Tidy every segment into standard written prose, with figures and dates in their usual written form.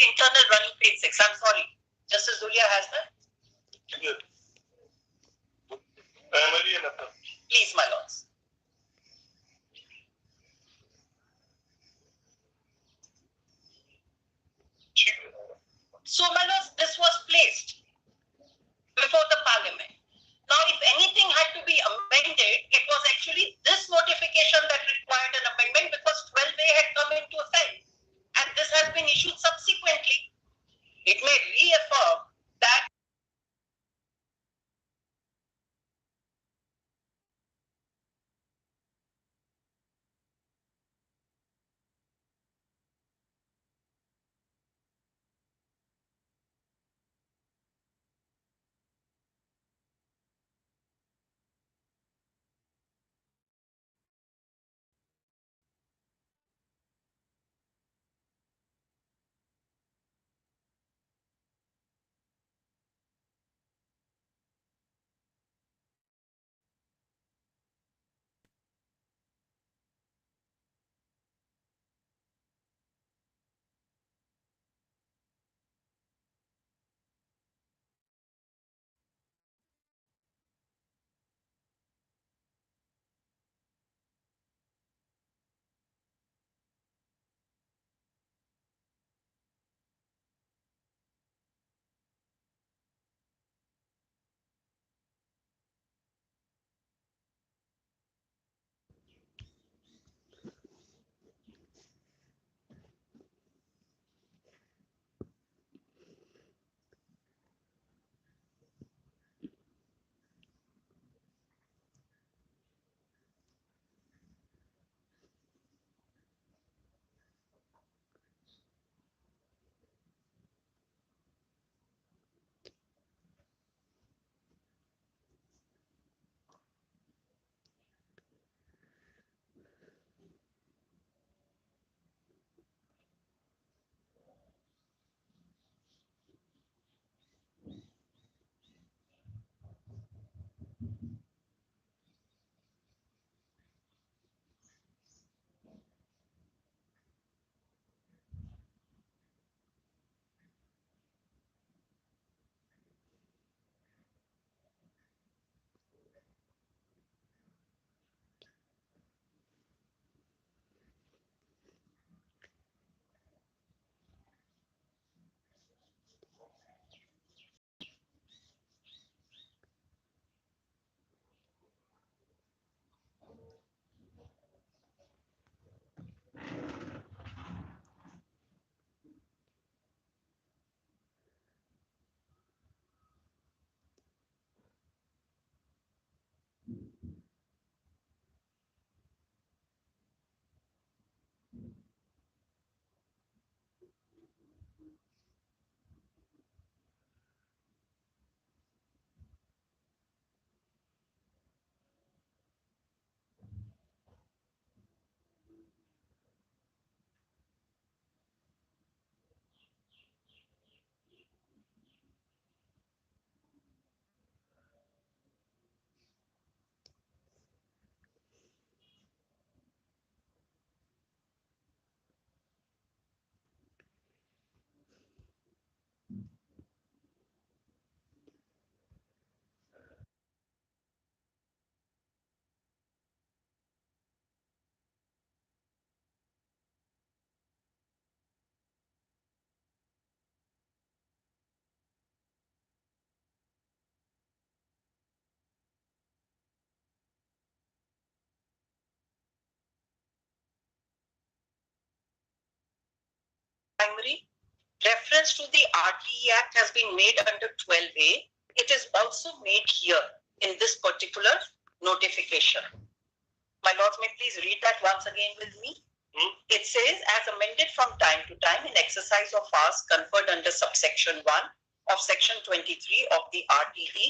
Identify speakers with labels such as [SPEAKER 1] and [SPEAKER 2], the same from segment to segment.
[SPEAKER 1] internal running page 6. I'm sorry. Justice Dulia has that. Please, my lords. So, my lords, this was placed before the parliament. Now, if anything had to be amended, it was actually this notification that required an amendment because 12A had come into effect. And this has been issued subsequently. It may reaffirm that primary reference to the RTE Act has been made under 12A. It is also made here in this particular notification. My lords, may please read that once again with me. It says, as amended from time to time in exercise of powers conferred under subsection 1 of section 23 of the RTE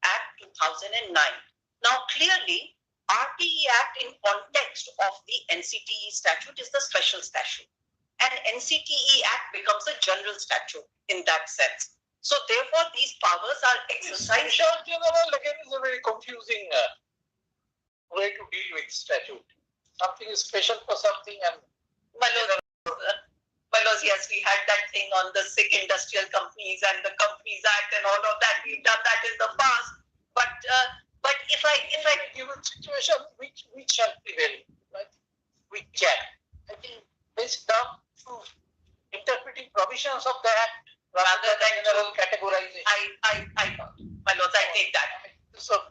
[SPEAKER 1] Act 2009. Now, clearly, RTE Act in context of the NCTE statute is the special statute. And NCTE Act becomes a general statute in that sense. So, therefore, these powers are exercised.
[SPEAKER 2] Special general again is a very confusing way to deal with statute. Something is special for something and
[SPEAKER 1] My lords, yes, we had that thing on the sick industrial companies and the Companies Act and all of that. We've done that in the past. But if I
[SPEAKER 2] given situation, which shall prevail, right? We can. I think this comes to interpreting provisions of the Act rather than general categorization.
[SPEAKER 1] My lords, I take that.
[SPEAKER 2] So,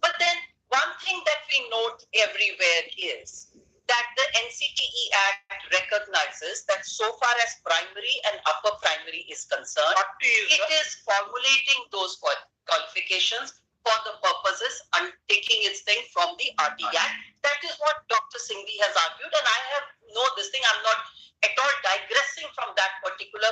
[SPEAKER 1] but then one thing that we note everywhere is that the NCTE Act recognizes that so far as primary and upper primary is concerned, it is formulating those qualifications for the purposes and taking its thing from the RT Act. That is what Dr. Singhvi has argued, and I have no this thing. I'm not at all digressing from that particular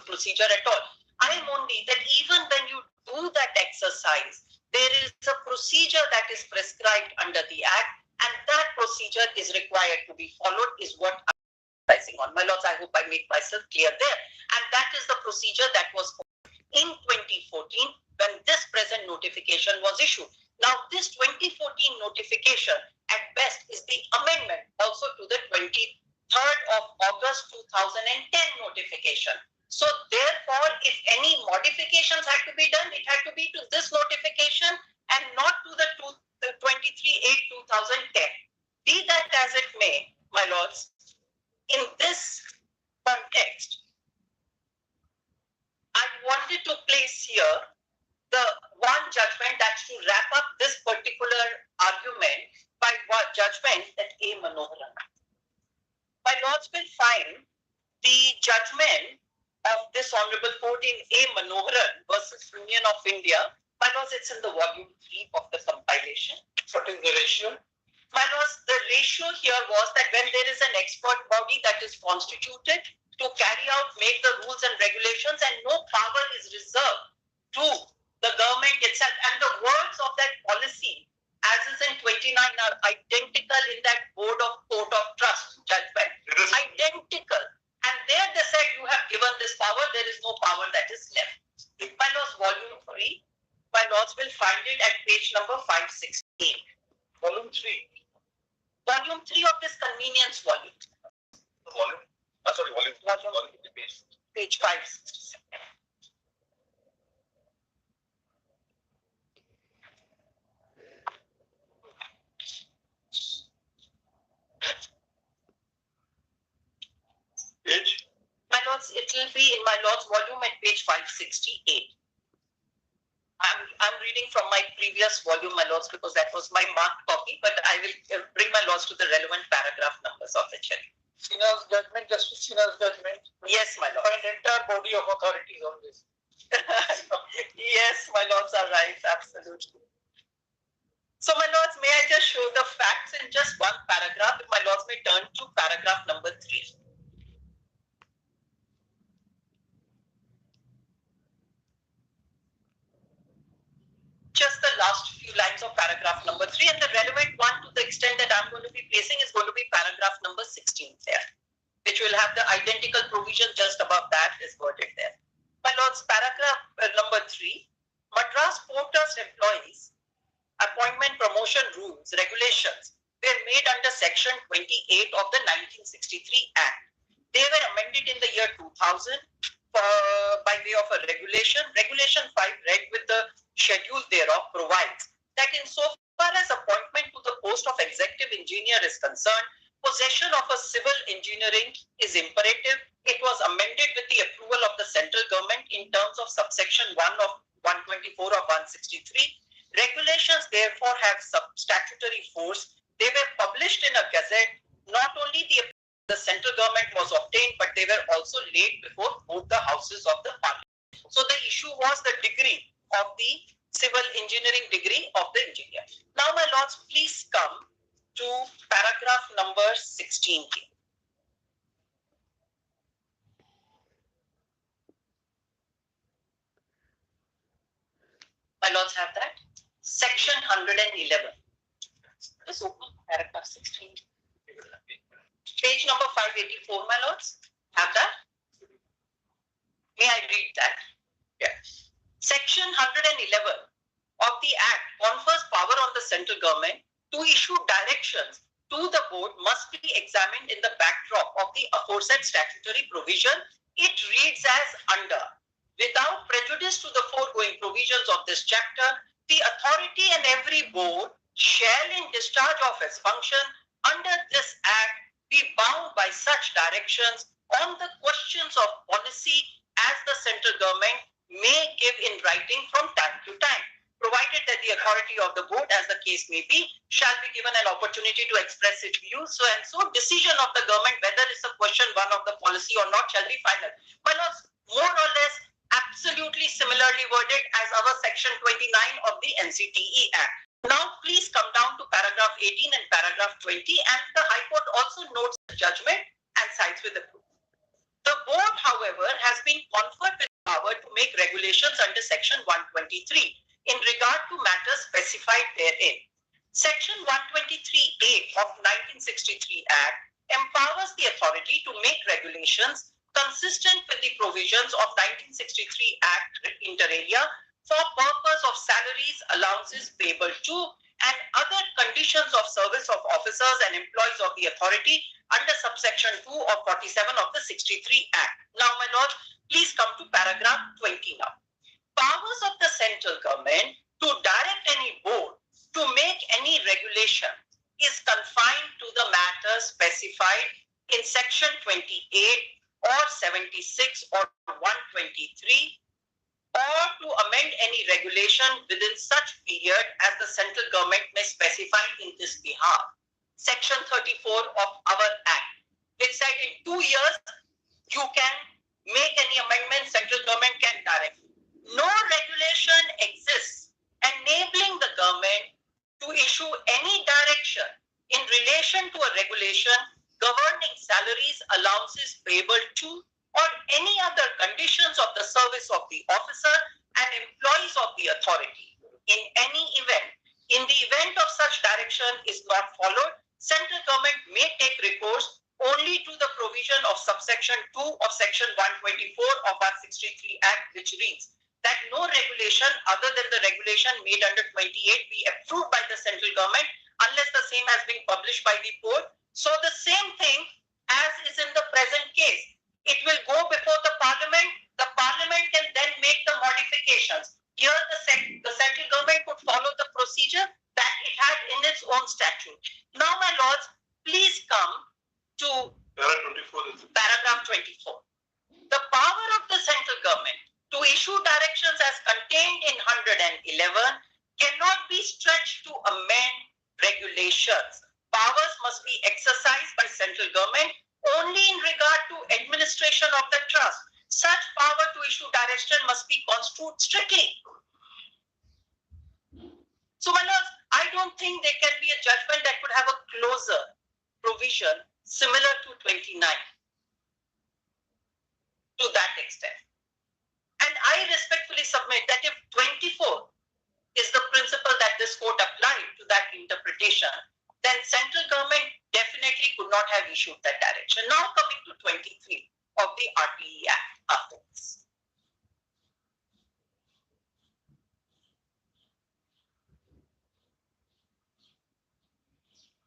[SPEAKER 1] procedure at all. I am only that even when you do that exercise, there is a procedure that is prescribed under the Act, and that procedure is required to be followed, is what I'm emphasizing on. My lords, I hope I make myself clear there. And that is the procedure that was followed in 2014 when this present notification was issued. Now, this 2014 notification at best is the amendment also to the 23rd of August 2010 notification. So therefore, if any modifications had to be done, it had to be to this notification and not to the 23/8/2010. Be that as it may, my lords, in this context, I wanted to place here the one judgment that's to wrap up this particular argument by one judgment that A. Manoharan. My lords will find the judgment of this Honorable Court in A. Manoharan versus Union of India. My lords, it's in the volume 3 of the compilation.
[SPEAKER 2] what is the ratio?
[SPEAKER 1] My lords, the ratio here was that when there is an expert body that is constituted to carry out, make the rules and regulations, and no power is reserved to the government itself, and the words of that policy, as is in 29, are identical in that Board of Court of Trust judgment. Identical. And there they said, you have given this power, there is no power that is left. My lords, volume 3, my lords will find it at page number 568.
[SPEAKER 2] Volume 3.
[SPEAKER 1] Volume 3 of this convenience volume.
[SPEAKER 2] Volume? Sorry, volume.
[SPEAKER 1] Page 567.
[SPEAKER 2] Page?
[SPEAKER 1] My lords, it will be in my lords volume at page 568. I'm reading from my previous volume, my lords, because that was my marked copy, but I will bring my lords to the relevant paragraph numbers of it.
[SPEAKER 2] Sinner's judgment, Justice Sinner's judgment.
[SPEAKER 1] Yes, my lord.
[SPEAKER 2] Find entire body of authorities on this.
[SPEAKER 1] Yes, my lords are right, absolutely. So, my lords, may I just show the facts in just one paragraph? If my lords may turn to paragraph number 3. Just the last few lines of paragraph number 3, and the relevant one to the extent that I'm going to be placing is going to be paragraph number 16 there, which will have the identical provision just above that is worded there. My lords, paragraph number 3, Madras Port Trust employees appointment promotion rules, regulations were made under section 28 of the 1963 Act. They were amended in the year 2000 by way of a regulation. Regulation 5 read with the schedule thereof provides that in so far as appointment to the post of executive engineer is concerned, possession of a civil engineering is imperative. It was amended with the approval of the central government in terms of subsection 1 of 124 of 163. Regulations therefore have statutory force. They were published in a gazette. Not only the central government was obtained, but they were also laid before both the houses of the parliament. So the issue was the degree of the civil engineering degree of the engineer. Now, my lords, please come to paragraph number 16 here. My lords have that. Section 111. Just open paragraph 16. Page number 584, my lords. Have that? May I read that? Yeah. Section 111 of the Act confers power on the central government to issue directions to the board must be examined in the backdrop of the aforesaid statutory provision. It reads as under. Without prejudice to the foregoing provisions of this chapter, the authority and every board shall in discharge of its function under this act be bound by such directions on the questions of policy as the central government may give in writing from time to time, provided that the authority of the board, as the case may be, shall be given an opportunity to express its views. So and so, decision of the government, whether it's a question one of the policy or not, shall be final. My lords, more or less absolutely similarly worded as our section 29 of the NCTE Act. Now, please come down to paragraph 18 and paragraph 20, and the High Court also notes the judgment and sides with the proof. The board, however, has been conferred with power to make regulations under section 123 in regard to matters specified therein. Section 123A of 1963 Act empowers the authority to make regulations consistent with the provisions of 1963 Act inter alia for purpose of salaries, allowances payable to, and other conditions of service of officers and employees of the authority under subsection 2 of 47 of the 63 Act. Now, my lord, please come to paragraph 20 now. Powers of the central government to direct any board to make any regulation is confined to the matters specified in section 28 or 76 or 123, or to amend any regulation within such period as the central government may specify in this behalf. Section 34 of our Act, which said in 2 years you can make any amendment, central government can direct. No regulation exists enabling the government to issue any direction in relation to a regulation governing salaries, allowances payable to, or any other conditions of the service of the officer and employees of the authority. In any event, in the event of such direction is not followed, central government may take recourse only to the provision of subsection 2 of section 124 of 163 Act, which reads that no regulation other than the regulation made under 28 be approved by the central government unless the same has been published by the board. So the same thing as is in the present case. It will go before the parliament. The parliament can then make the modifications. Here the central government could follow the procedure that it had in its own statute. Now, my lords, please come to paragraph 24. The power of the central government to issue directions as contained in 111 cannot be stretched to amend regulations. Powers must be exercised by central government only in regard to administration of the trust. Such power to issue direction must be construed strictly. So, my lords, I don't think there can be a judgment that could have a closer provision similar to 29 to that extent. And I respectfully submit that if 24 is the principle that this court applied to that interpretation, then central government definitely could not have issued that direction. Now coming to 23 of the RTE Act after this.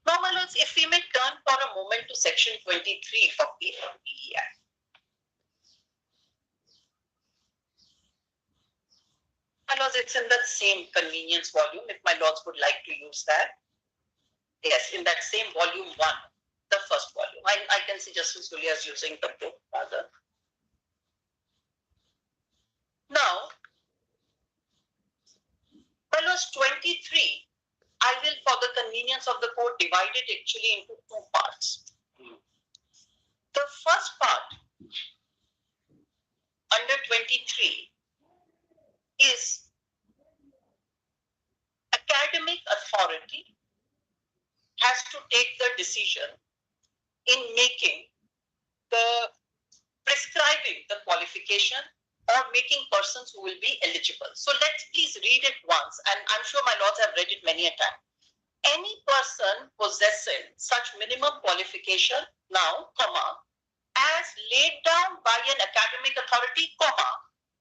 [SPEAKER 1] Now, my lords, if we may turn for a moment to section 23 of the RTE Act. My lords, it's in that same convenience volume, if my lords would like to use that. Yes, in that same volume 1, the first volume. I can see Justice Julia's using the book rather. Now, my lords, 23, I will, for the convenience of the court, divide it actually into 2 parts. The first part, under 23, is academic authority has to take the decision in making the prescribing the qualification or making persons who will be eligible. So let's please read it once, and I'm sure my lords have read it many a time. Any person possessing such minimum qualification now, comma, as laid down by an academic authority, comma,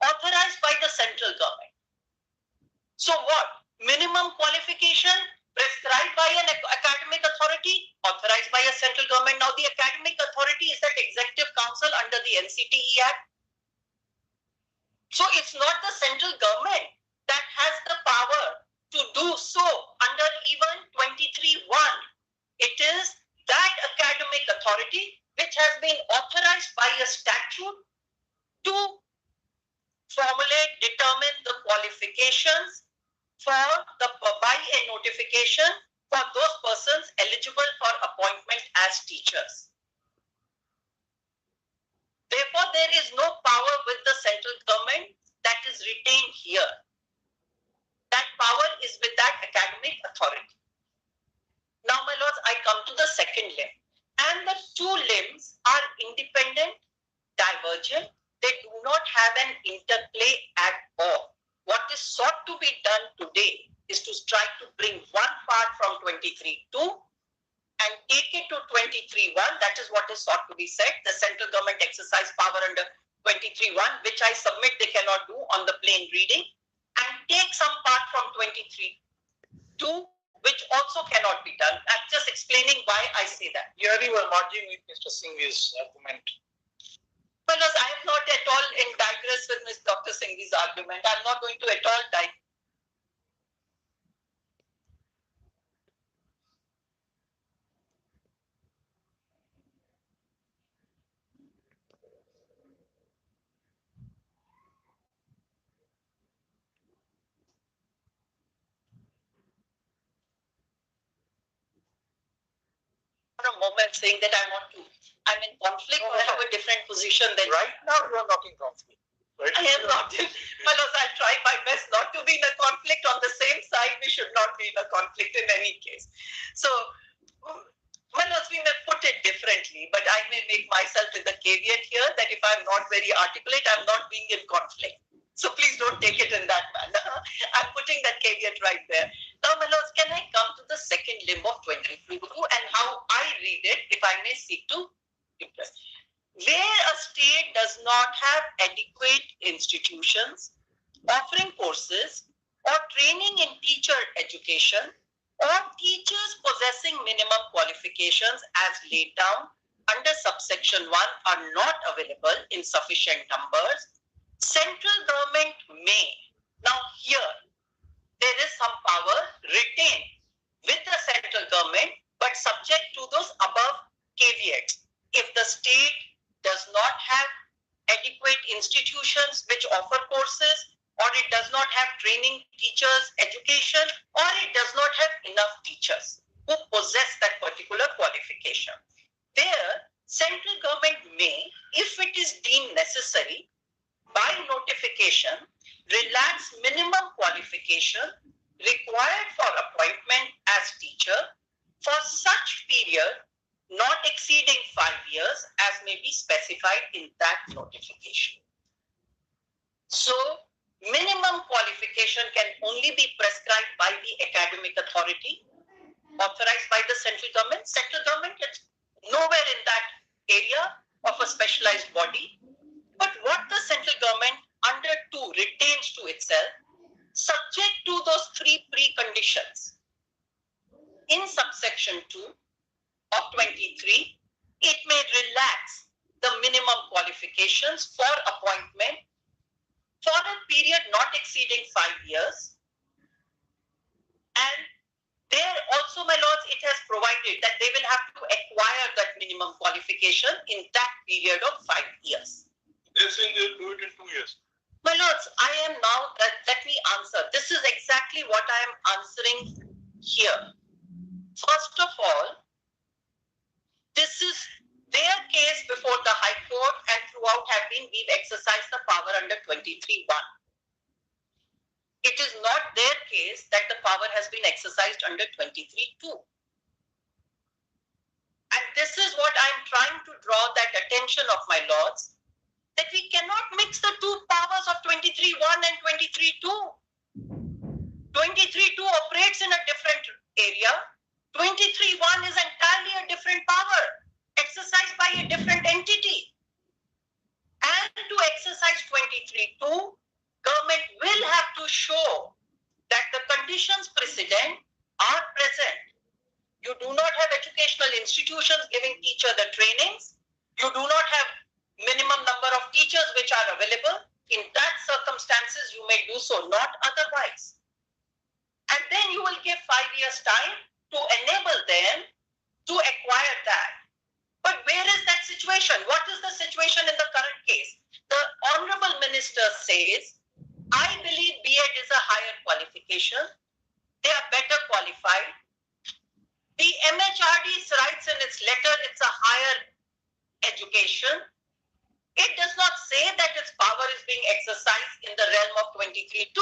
[SPEAKER 1] authorized by the central government. So what? Minimum qualification prescribed by an academic authority, authorized by a central government. Now, the academic authority is that executive council under the NCTE Act. So, it's not the central government that has the power to do so under even 23(1). It is that academic authority which has been authorized by a statute to formulate, determine the qualifications for the by a notification for those persons eligible for appointment as teachers. Therefore, there is no power with the central government that is retained here. That power is with that academic authority. Now, my lords, I come to the second limb. And the two limbs are independent, divergent. They do not have an interplay at all. What is sought to be done today is to try to bring one part from 23(2) and take it to 23(1). That is what is sought to be said. The central government exercise power under 23(1), which I submit they cannot do on the plain reading, and take some part from 23(2), which also cannot be done. I'm just explaining why I say that.
[SPEAKER 2] Here you are merging with Mr. Singhvi's argument.
[SPEAKER 1] Well, I am not at all in digress with Ms. Dr. Singhvi's argument. I'm not going to at all digress. For a moment saying that I'm in conflict or I have a different position than
[SPEAKER 2] right now you are not in conflict. Right?
[SPEAKER 1] I am not in, well, I'll try my best not to be in a conflict. On the same side, we should not be in a conflict in any case. So, well, we may put it differently, but I may make myself with a caveat here that if I'm not very articulate, I'm not being in conflict. So please don't take it in that manner. I'm putting that caveat right there. Now, my lords, can I come to the second limb of 23(2) and how I read it, if I may seek to impress? Where a state does not have adequate institutions offering courses or training in teacher education, or teachers possessing minimum qualifications as laid down under subsection 1 are not available in sufficient numbers, central government may. Now here, there is some power retained with the central government, but subject to those above caveats. If the state does not have adequate institutions which offer courses, or it does not have training teachers education, or it does not have enough teachers who possess that particular qualification. There, central government may, if it is deemed necessary, by notification, relax minimum qualification required for appointment as teacher for such period not exceeding 5 years as may be specified in that notification. So, minimum qualification can only be prescribed by the academic authority authorized by the central government. Central government is nowhere in that area of a specialized body. But what the central government under 2 retains to itself, subject to those 3 preconditions. In subsection 2 of 23, it may relax the minimum qualifications for appointment for a period not exceeding 5 years. And there also, my lords, it has provided that they will have to acquire that minimum qualification in that period of 5 years.
[SPEAKER 2] They're saying they'll do it in 2 years.
[SPEAKER 1] My lords, I am now, let me answer. This is exactly what I am answering here. First of all, this is their case before the High Court, and throughout have been, we've exercised the power under 23(1). It is not their case that the power has been exercised under 23(2). And this is what I'm trying to draw that attention of my lords, that we cannot mix the 2 powers of 23(1) and 23(2). 23(2) operates in a different area. 23(1) is entirely a different power, exercised by a different entity. And to exercise 23(2), government will have to show that the conditions precedent are present. You do not have educational institutions giving teacher the trainings. You do not have minimum number of teachers which are available. In that circumstances, you may do so, not otherwise. And then you will give 5 years time to enable them to acquire that. But where is that situation? What is the situation in the current case? The Honorable Minister says, I believe B.Ed is a higher qualification. They are better qualified. The MHRD writes in its letter it's a higher education. It does not say that its power is being exercised in the realm of 23(2).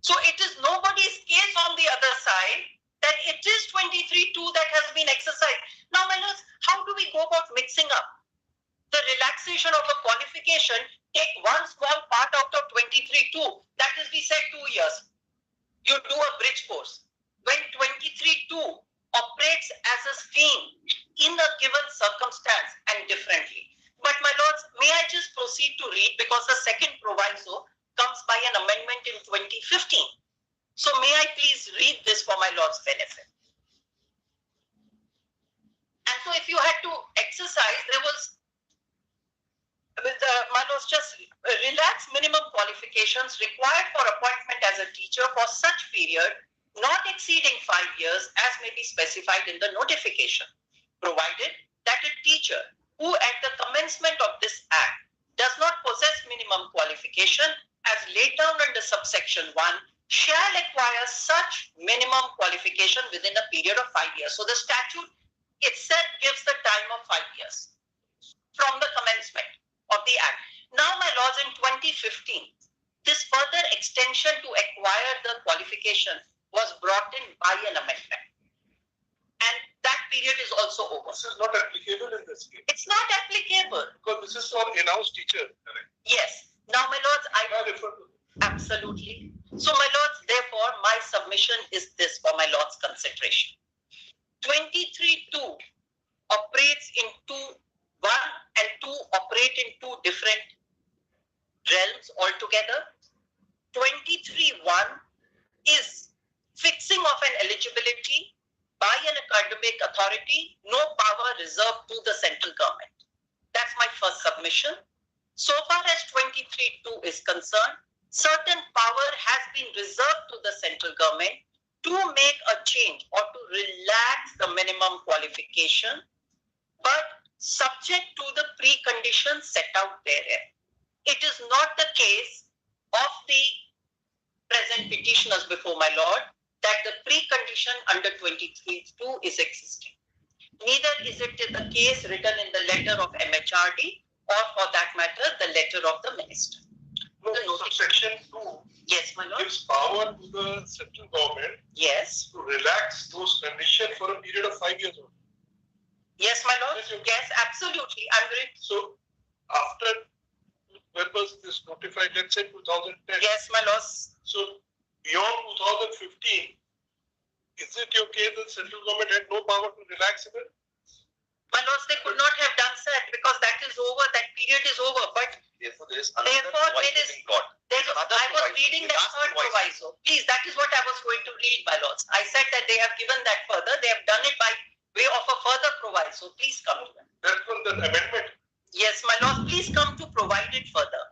[SPEAKER 1] So it is nobody's case on the other side that it is 23(2) that has been exercised. Now, my lords, how do we go about mixing up the relaxation of a qualification? Take one small part out of 23(2). That is, we said 2 years. You do a bridge course. When 23(2) operates as a stream in a given circumstance and differently. But my lords, may I just proceed to read, because the second proviso comes by an amendment in 2015. So may I please read this for my lord's benefit? And so if you had to exercise, there was, my lords, just relax minimum qualifications required for appointment as a teacher for such period not exceeding 5 years as may be specified in the notification, provided that a teacher who at the commencement of this act does not possess minimum qualification as laid down under subsection 1 shall acquire such minimum qualification within a period of 5 years. So the statute itself gives the time of 5 years from the commencement of the act. Now, my lords, in 2015, this further extension to acquire the qualification was brought in by an amendment. And that period is also over.
[SPEAKER 3] This is not applicable in this case.
[SPEAKER 1] It's not applicable.
[SPEAKER 3] Because this is for in-house teacher. Correct.
[SPEAKER 1] Yes. Now, my lords, absolutely. So, my lords, therefore, my submission is this for my lords' consideration. 23(2) operates in 1 and 2 operate in 2 different realms altogether. 23(1) is fixing of an eligibility by an academic authority, no power reserved to the central government. That's my first submission. So far as 23(2) is concerned, certain power has been reserved to the central government to make a change or to relax the minimum qualification, but subject to the preconditions set out therein. It is not the case of the present petitioners before my lord that the precondition under 23(2) is existing. Neither is it the case written in the letter of MHRD or, for that matter, the letter of the minister.
[SPEAKER 3] No, subsection 2
[SPEAKER 1] Yes, my lord.
[SPEAKER 3] gives power to the central government
[SPEAKER 1] Yes.
[SPEAKER 3] to relax those conditions for a period of 5 years.
[SPEAKER 1] Yes, my lord.
[SPEAKER 3] Yes, you-
[SPEAKER 1] Yes, absolutely. I'm great.
[SPEAKER 3] So after, when was this notified? Let's say 2010.
[SPEAKER 1] Yes, my lord.
[SPEAKER 3] So beyond 2015, is it your case that central government had no power to relax it?
[SPEAKER 1] My lords, they could not have done that because that is over, that period is over. But
[SPEAKER 4] Therefore, there is
[SPEAKER 1] Therefore,
[SPEAKER 4] another
[SPEAKER 1] there
[SPEAKER 4] proviso
[SPEAKER 1] is-
[SPEAKER 4] being got.
[SPEAKER 1] I was reading that third proviso. Please, that is what I was going to read, my lords. I said that they have given that further. They have done it by way of a further proviso. Please come to that.
[SPEAKER 3] That's from the amendment.
[SPEAKER 1] Yes, my lords, please come to provide it further.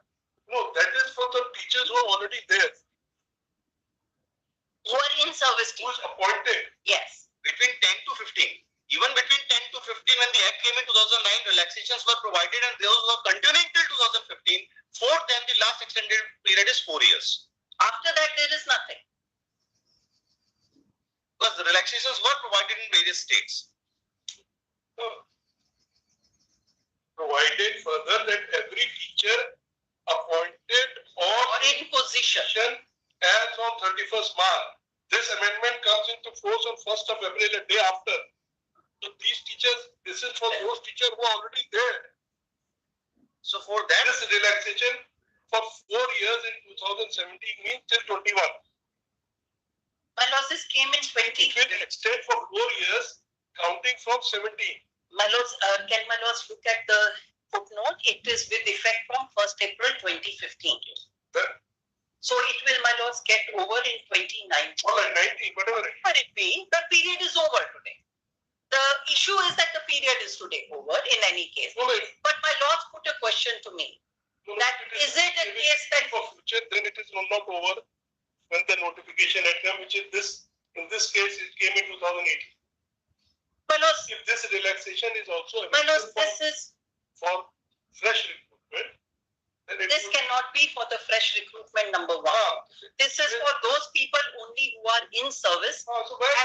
[SPEAKER 3] No, that is for the teachers who are already there,
[SPEAKER 1] Who are in service
[SPEAKER 3] who is
[SPEAKER 1] teacher.
[SPEAKER 3] appointed.
[SPEAKER 1] Yes.
[SPEAKER 4] Between 10 to 15. Even between 10 to 15, when the Act came in 2009, relaxations were provided and those were continuing till 2015. For them, the last extended period is 4 years.
[SPEAKER 1] After that, there is nothing.
[SPEAKER 4] Because the relaxations were provided in various states.
[SPEAKER 3] Provided further that every teacher appointed or
[SPEAKER 1] Or in position.
[SPEAKER 3] as on 31st March. This amendment comes into force on 1st of April, a day after. So these teachers, this is for those teachers who are already there.
[SPEAKER 4] So for that,
[SPEAKER 3] This relaxation for 4 years in 2017 means till 21.
[SPEAKER 1] My lords, this came in 20.
[SPEAKER 3] It will extend for 4 years, counting from 17.
[SPEAKER 1] My lords, can my lords look at the footnote? It is with effect from 1st April 2015.
[SPEAKER 3] That-
[SPEAKER 1] So it will, my lords, get over in 2019.
[SPEAKER 3] All right, 90, whatever.
[SPEAKER 1] But it be, the period is over today. The issue is that the period is today over in any case.
[SPEAKER 3] No,
[SPEAKER 1] But my lords put a question to me. That is it a case that
[SPEAKER 3] for future, then it is not over when the notification had come, which is this, in this case, it came in 2018.
[SPEAKER 1] my lords,
[SPEAKER 3] If this relaxation is also
[SPEAKER 1] my lords,
[SPEAKER 3] available for fresh recruitment, then it
[SPEAKER 1] this
[SPEAKER 3] would-
[SPEAKER 1] cannot be for the fresh recruitment number one. This is for those people only who are in service.
[SPEAKER 3] So where,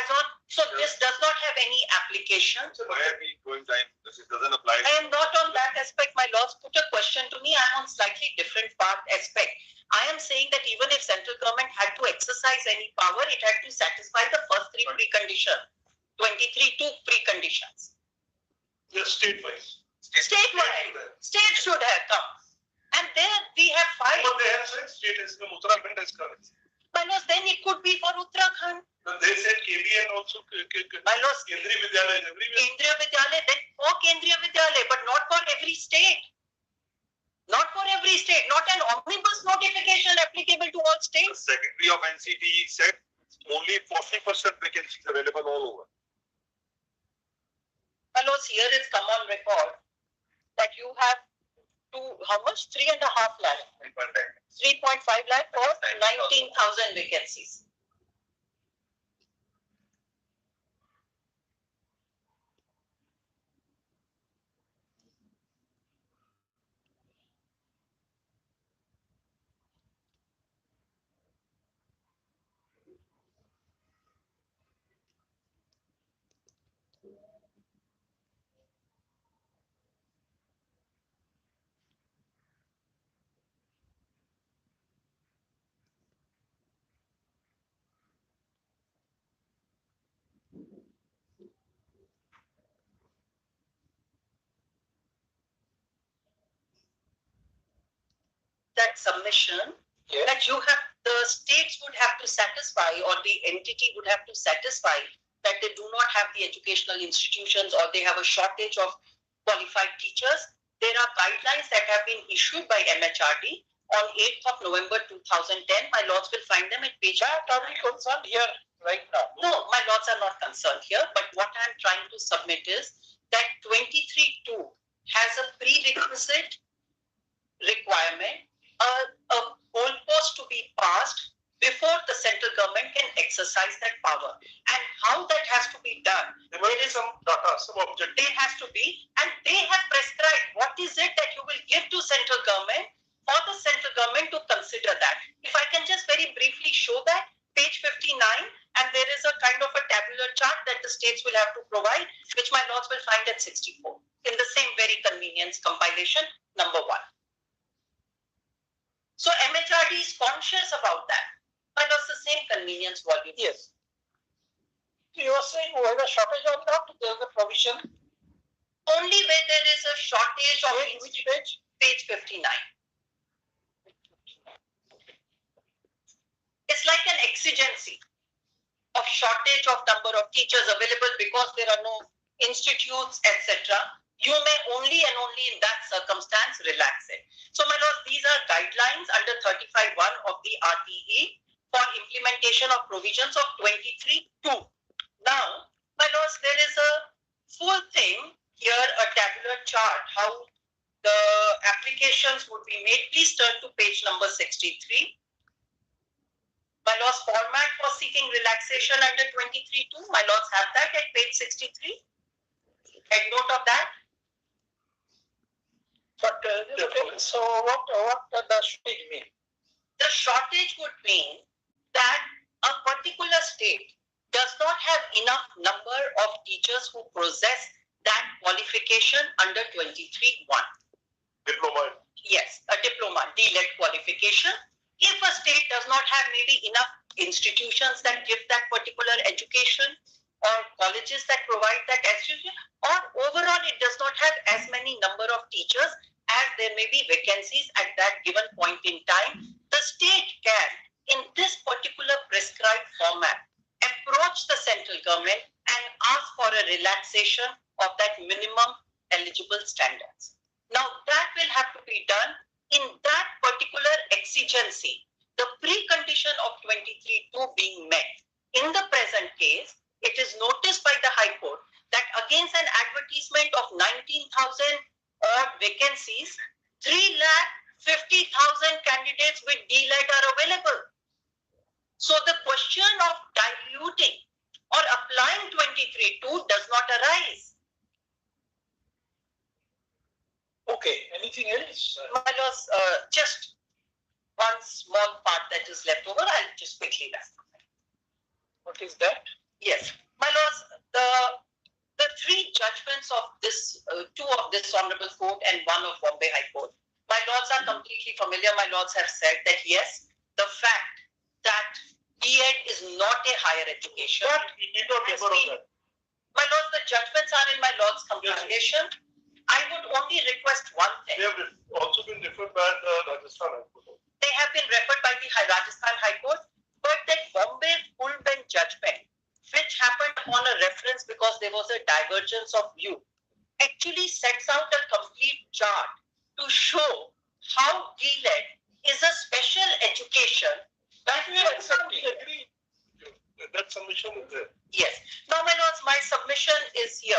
[SPEAKER 1] So this does not have any application.
[SPEAKER 4] Why are we going time? This doesn't apply.
[SPEAKER 1] I am not on that aspect. My lords put a question to me. I am on slightly different part aspect. I am saying that even if central government had to exercise any power, it had to satisfy the first three preconditions. 23 preconditions.
[SPEAKER 3] just state-wise.
[SPEAKER 1] Statewide. State should have come. And then we have five.
[SPEAKER 3] But they have said state has come, Uttarakhand has come.
[SPEAKER 1] My lords, then it could be for Uttarakhand.
[SPEAKER 3] Then they said KBN also,
[SPEAKER 1] My lords,
[SPEAKER 3] Kendriya Vidyalaya is everywhere.
[SPEAKER 1] Kendriya Vidyalaya, then for Kendriya Vidyalaya, but not for every state. Not for every state. Not an omnibus notification applicable to all states.
[SPEAKER 4] Secretary of NCT said only 40% vacancies available all over.
[SPEAKER 1] My lords, here it's come on record that you have how much? 3.5 lakh. 3.5 lakh for 19,000 vacancies. That submission that you have, the states would have to satisfy, or the entity would have to satisfy that they do not have the educational institutions or they have a shortage of qualified teachers. There are guidelines that have been issued by MHRD on 8th of November 2010. My lords will find them at page.
[SPEAKER 2] Are we concerned here right now?
[SPEAKER 1] No, my lords are not concerned here, but what I'm trying to submit is that 23.2 has a prerequisite requirement, a goalpost to be passed before the central government can exercise that power. And how that has to be done,
[SPEAKER 3] There must be some data, some objective.
[SPEAKER 1] there has to be, and they have prescribed what is it that you will give to central government for the central government to consider that. If I can just very briefly show that, page 59, and there is a kind of a tabular chart that the states will have to provide, which my lords will find at 64, in the same very convenience compilation, number 1. So MHRD is conscious about that. My lords, the same convenience volume.
[SPEAKER 2] Yes. You are saying whether shortage or not, there is a provision.
[SPEAKER 1] Only where there is a shortage of
[SPEAKER 2] Which page?
[SPEAKER 1] page 59. It's like an exigency of shortage of number of teachers available because there are no institutes, etc. You may only and only in that circumstance relax it. So, my lords, these are guidelines under 35(1) of the RTE for implementation of provisions of 23(2). Now, my lords, there is a full thing here, a tabular chart, how the applications would be made. Please turn to page number 63. My lords, format for seeking relaxation under 23(2). My lords have that at page 63. Take note of that.
[SPEAKER 2] But so what does shortage mean?
[SPEAKER 1] The shortage would mean that a particular state does not have enough number of teachers who possess that qualification under 23(1).
[SPEAKER 3] Diploma.
[SPEAKER 1] Yes, a diploma, d.el.ed qualification. If a state does not have maybe enough institutions that give that particular education, or colleges that provide that education, or overall it does not have as many number of teachers as there may be vacancies at that given point in time, the state can, in this particular prescribed format, approach the central government and ask for a relaxation of that minimum eligible standards. Now that will have to be done in that particular exigency. the precondition of 23(2) being met. In the present case, it is noticed by the High Court that against an advertisement of 19,000 odd vacancies, 350,000 candidates with d.el.ed are available. So the question of diluting or applying 23(2) does not arise.
[SPEAKER 2] Okay, anything else?
[SPEAKER 1] My lords, just one small part that is left over, I'll just quickly wrap.
[SPEAKER 2] What is that?
[SPEAKER 1] Yes, my lords, the three judgments of this, two of this Honorable Court and one of Bombay High Court, my lords are completely familiar. My lords have said that yes, the fact that B.Ed is not a higher education.
[SPEAKER 3] But we need not refer on that.
[SPEAKER 1] My lords, the judgments are in my lords' computation. I would only request one thing.
[SPEAKER 3] They have also been referred by the Rajasthan High Court.
[SPEAKER 1] They have been referred by the Rajasthan High Court, but that Bombay full bench judgment, which happened upon a reference because there was a divergence of view, actually sets out a complete chart to show how d.el.ed is a special education that we are accepting.
[SPEAKER 3] Agree. That submission is there.
[SPEAKER 1] Yes. Now, my lords, my submission is here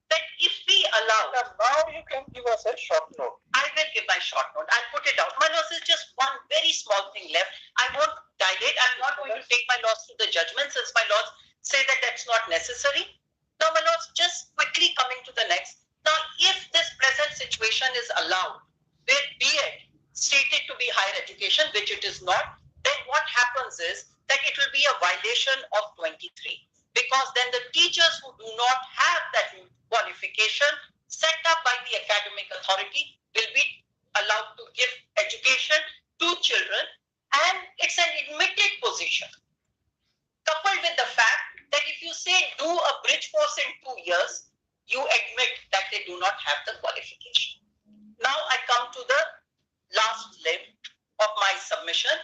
[SPEAKER 1] that if we allow,
[SPEAKER 2] Now you can give us a short note.
[SPEAKER 1] I will give my short note. I'll put it out. My lords, is just one very small thing left. I won't dilate. I'm not going to take my lords to the judgment since my lords say that that's not necessary. Now, my lords, just quickly coming to the next. Now, if this present situation is allowed, where B.Ed stated to be higher education, which it is not, then what happens is that it will be a violation of 23. Because then the teachers who do not have that qualification set up by the academic authority will be allowed to give education to children, and it's an admitted position. Coupled with the fact that if you say do a bridge course in 2 years, you admit that they do not have the qualification. Now I come to the last limb of my submission,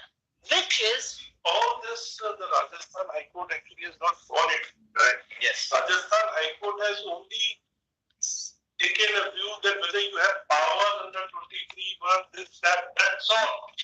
[SPEAKER 1] which is
[SPEAKER 3] All this, the Rajasthan High Court actually has not followed, right?
[SPEAKER 4] Yes.
[SPEAKER 3] Rajasthan High Court has only taken a view that whether you have powers under 23, this, that's all.